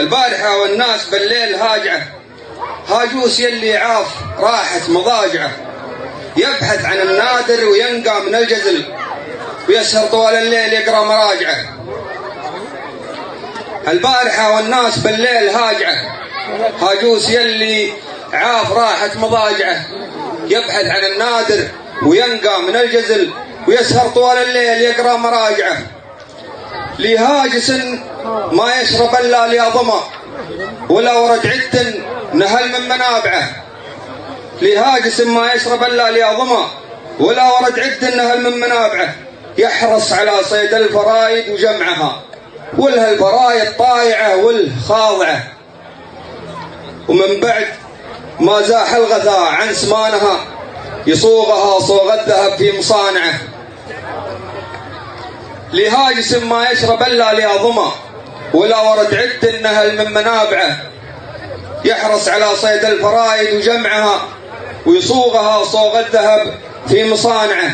البارحة والناس بالليل هاجعة، هاجوس يلي عاف راحت مضاجعه، يبحث عن النادر وينقى من الجزل، ويسهر طوال الليل يقرأ مراجعه. البارحة والناس بالليل هاجعة، هاجوس يلي عاف راحت مضاجعه، يبحث عن النادر وينقى من الجزل، ويسهر طوال الليل يقرأ مراجعه. لهاجس ما يشرب الا ليظمأ، ولا ورد عد نهل من منابعه. لهاجس ما يشرب الا ليظمأ، ولا ورد عد نهل من منابعه. يحرص على صيد الفرايد وجمعها، وله الفرايد طايعه وله خاضعه. ومن بعد ما زاح الغثاء عن سمانها، يصوغها صوغ الذهب في مصانعه. لهاجس ما يشرب الا ليظمأ، ولا ورد عد النهل من منابعه. يحرص على صيد الفرايد وجمعها، ويصوغها صوغ الذهب في مصانعه.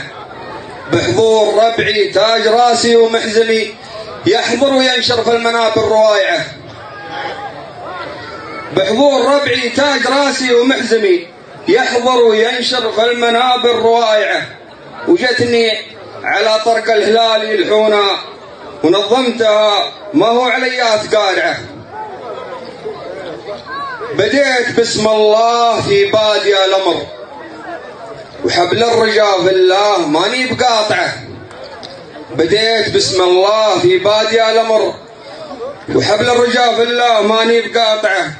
بحضور ربعي تاج راسي ومحزمي، يحضر وينشر في المنابر روايعه. بحضور ربعي تاج راسي ومحزمي، يحضر وينشر في المنابر روايعه. وجتني على طرق الهلال يلحونا، ونظمتها ما هو عليات قارعه. بديت بسم الله في بادية الأمر، وحبل الرجاء في الله ماني بقاطعه. بديت بسم الله في بادية الأمر، وحبل الرجاء في الله ماني بقاطعه.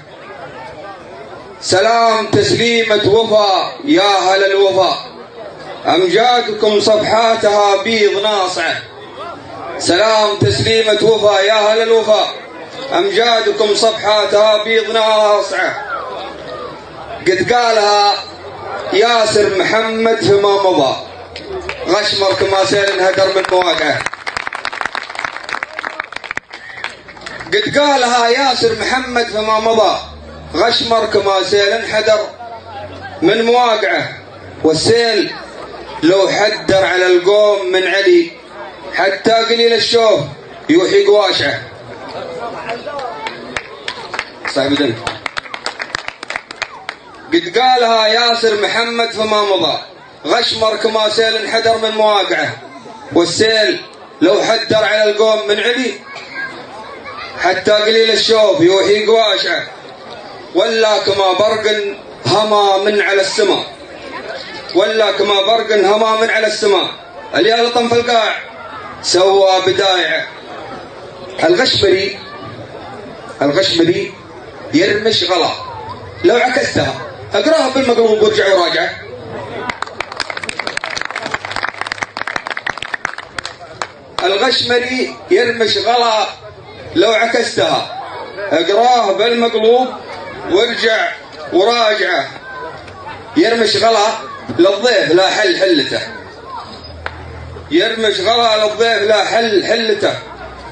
سلام تسليمة وفا يا أهل الوفا، أمجادكم صفحاتها بيض ناصعه. سلام تسليمة وفا يا أهل الوفا، أمجادكم صفحاتها بيض ناصعه. قد قالها ياسر محمد فيما مضى، غشمر كما سيل انهدر من مواقعه. قد قالها ياسر محمد فيما مضى، غشمر كما سيل انحدر من مواقعه. والسيل لو حدر على القوم من علي، حتى قليل الشوف يوحي قواشعه. صاحب دن. قد قالها ياسر محمد فما مضى، غشمر كما سيل انحدر من مواقعه. والسيل لو حدر على القوم من علي، حتى قليل الشوف يوحي قواشعه. ولا كما برق هما من على السماء، ولا كما برق هما من على السماء. اللي لطم في القاع سوى بدايعه. الغشمري يرمش غلا، لو عكستها اقراها بالمقلوب وارجع وراجعه. الغشمري يرمش غلا، لو عكستها اقراه بالمقلوب وارجع وراجعه. يرمش غلا للضيف لا حل حلته، يرمش غلا للضيف لا حل حلته.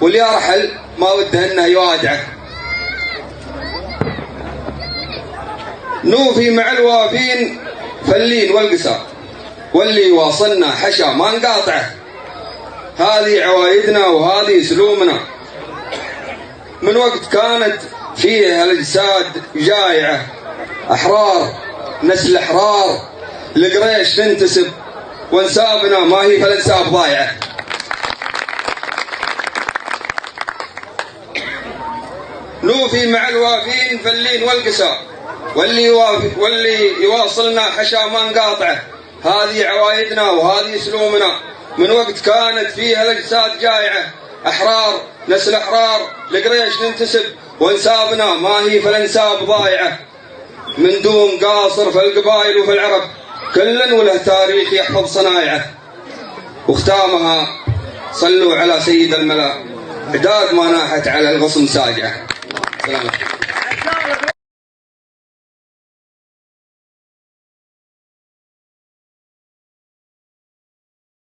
واللي يرحل ما وده انه يوادعه. نوفي مع الوافين فاللين والقسا، واللي واصلنا حشا ما نقاطعه. هذه عوايدنا وهذه سلومنا، من وقت كانت فيه الاجساد جايعه. احرار نسل احرار لقريش ننتسب، وانسابنا ما هي فالانساب ضايعه. نوفي مع الوافين فاللين والقسا، واللي يواصلنا حشا ما نقاطعه. هذه عوايدنا وهذه سلومنا، من وقت كانت فيها الاجساد جايعه. احرار نسل احرار لقريش ننتسب، وانسابنا ما هي فالانساب ضايعه. من دون قاصر في القبائل وفي العرب، كل وله تاريخ يحفظ صنايعه. وختامها صلوا على سيد الملا، عداد ما ناحت على الغصن ساجعه. سلام.